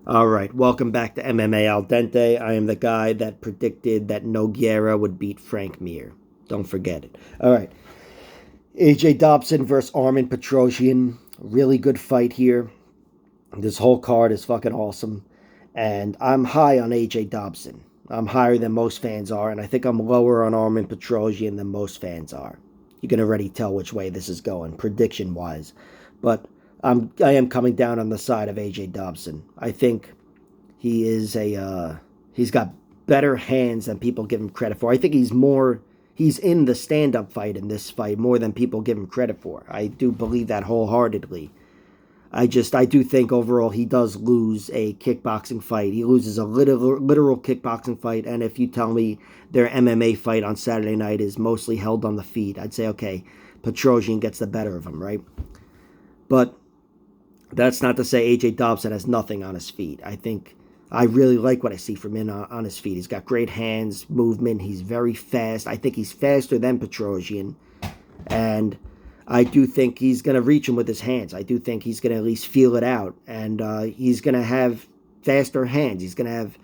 All right, welcome back to MMA Al Dente. I am the guy that predicted that Nogueira would beat Frank Mir. Don't forget it. All right, AJ Dobson versus Armen Petrosyan. Really good fight here. This whole card is fucking awesome. And I'm high on AJ Dobson. I'm higher than most fans are, and I think I'm lower on Armen Petrosyan than most fans are. You can already tell which way this is going, prediction wise. But I am coming down on the side of AJ Dobson. I think he's got better hands than people give him credit for. I think he's in the stand-up fight in this fight more than people give him credit for. I do believe that wholeheartedly. I do think overall he does lose a kickboxing fight. He loses a literal kickboxing fight, and if you tell me their MMA fight on Saturday night is mostly held on the feet, I'd say okay, Petrosyan gets the better of him, right? But that's not to say AJ Dobson has nothing on his feet. I really like what I see from him on his feet. He's got great hands, movement. He's very fast. I think he's faster than Petrosyan, and I do think he's going to reach him with his hands. I do think he's going to at least feel it out, and he's going to have faster hands. He's going to have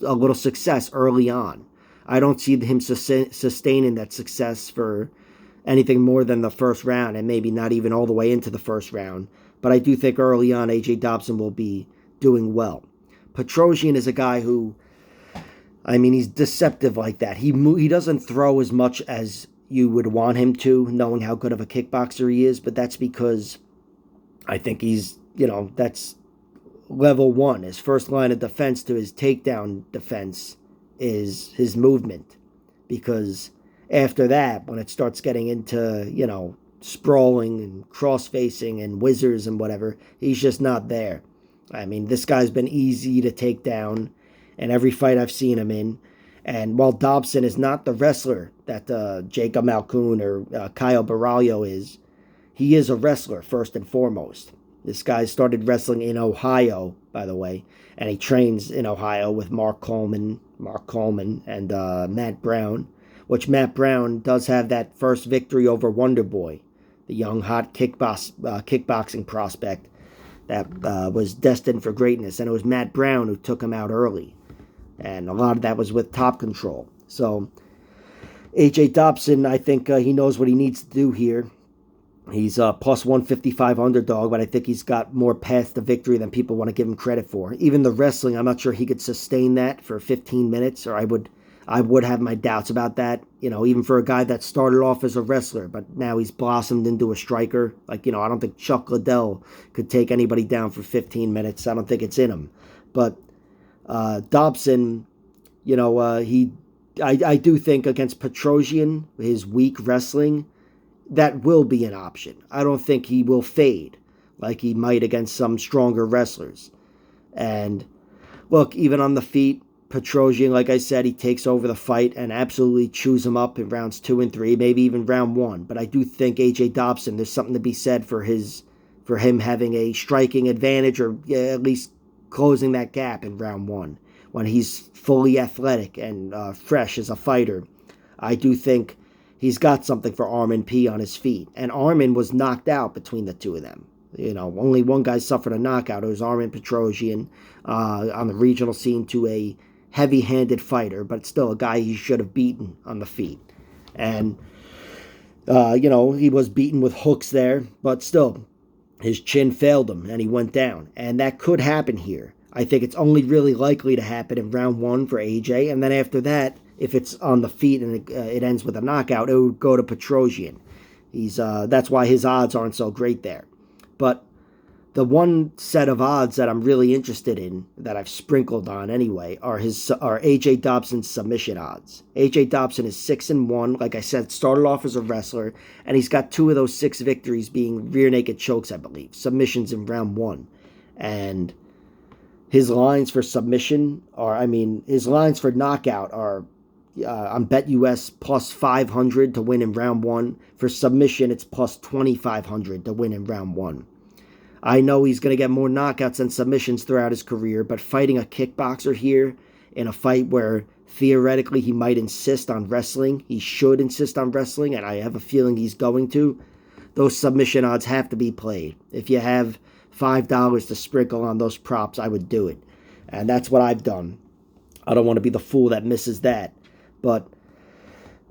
a little success early on. I don't see him sustaining that success for anything more than the first round, and maybe not even all the way into the first round. But I do think early on AJ Dobson will be doing well. Petrosyan is a guy who, he's deceptive like that. He doesn't throw as much as you would want him to, knowing how good of a kickboxer he is, but that's because I think that's level one. His first line of defense to his takedown defense is his movement, because after that, when it starts getting into, sprawling and cross-facing and whizzers and whatever, he's just not there. This guy's been easy to take down in every fight I've seen him in. And while Dobson is not the wrestler that Jacob Malkoun or Kyle Baralho is, he is a wrestler first and foremost. This guy started wrestling in Ohio, by the way, and he trains in Ohio with Mark Coleman, and Matt Brown, which Matt Brown does have that first victory over Wonder Boy, the young hot kickboxing prospect that was destined for greatness, and it was Matt Brown who took him out early. And a lot of that was with Top Control. So AJ Dobson, I think he knows what he needs to do here. He's a plus 155 underdog, but I think he's got more path to victory than people want to give him credit for. Even the wrestling, I'm not sure he could sustain that for 15 minutes, or I would have my doubts about that. Even for a guy that started off as a wrestler, but now he's blossomed into a striker. I don't think Chuck Liddell could take anybody down for 15 minutes. I don't think it's in him. But Dobson, I do think against Petrosyan, his weak wrestling, that will be an option. I don't think he will fade like he might against some stronger wrestlers. And look, even on the feet, Petrosyan, like I said, he takes over the fight and absolutely chews him up in rounds 2 and 3, maybe even round 1. But I do think AJ Dobson, there's something to be said for him having a striking advantage, or at least closing that gap in round 1 when he's fully athletic and fresh as a fighter. I do think he's got something for Armen P on his feet. And Armen was knocked out between the two of them. Only one guy suffered a knockout. It was Armen Petrosyan on the regional scene to a heavy-handed fighter, but still a guy he should have beaten on the feet. And, he was beaten with hooks there, but still, his chin failed him and he went down. And that could happen here. I think it's only really likely to happen in round 1 for AJ, and then after that, if it's on the feet and it ends with a knockout, it would go to Petrosyan. That's why his odds aren't so great there. But the one set of odds that I'm really interested in, that I've sprinkled on anyway, are AJ Dobson's submission odds. AJ Dobson is 6-1. Like I said, started off as a wrestler, and he's got 2 of those 6 victories being rear naked chokes, I believe, submissions in round 1. And his lines for submission his lines for knockout are on BetUS plus 500 to win in round 1. For submission, it's plus 2,500 to win in round 1. I know he's going to get more knockouts than submissions throughout his career, but fighting a kickboxer here in a fight where theoretically he might insist on wrestling, he should insist on wrestling, and I have a feeling he's going to, those submission odds have to be played. If you have $5 to sprinkle on those props, I would do it. And that's what I've done. I don't want to be the fool that misses that. But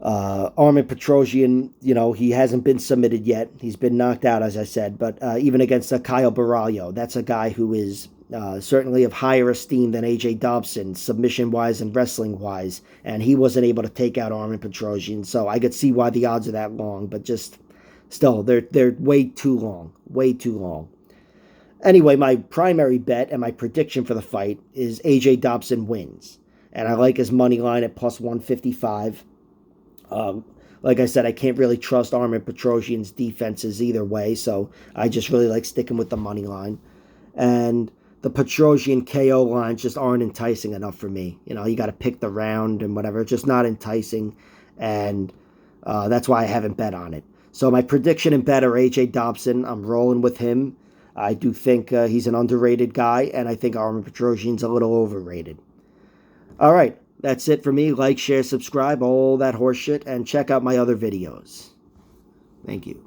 Armen Petrosyan, he hasn't been submitted yet. He's been knocked out, as I said. But even against Kyle Baralho, that's a guy who is certainly of higher esteem than AJ Dobson, submission-wise and wrestling-wise. And he wasn't able to take out Armen Petrosyan. So I could see why the odds are that long. But just still, they're way too long. Way too long. Anyway, my primary bet and my prediction for the fight is AJ Dobson wins. And I like his money line at plus 155. Like I said, I can't really trust Armen Petrosyan's defenses either way, so I just really like sticking with the money line. And the Petrosyan KO lines just aren't enticing enough for me. You got to pick the round and whatever. It's just not enticing, and that's why I haven't bet on it. So my prediction and bet are AJ Dobson. I'm rolling with him. I do think he's an underrated guy, and I think Armen Petrosyan's a little overrated. All right, that's it for me. Like, share, subscribe, all that horse shit, and check out my other videos. Thank you.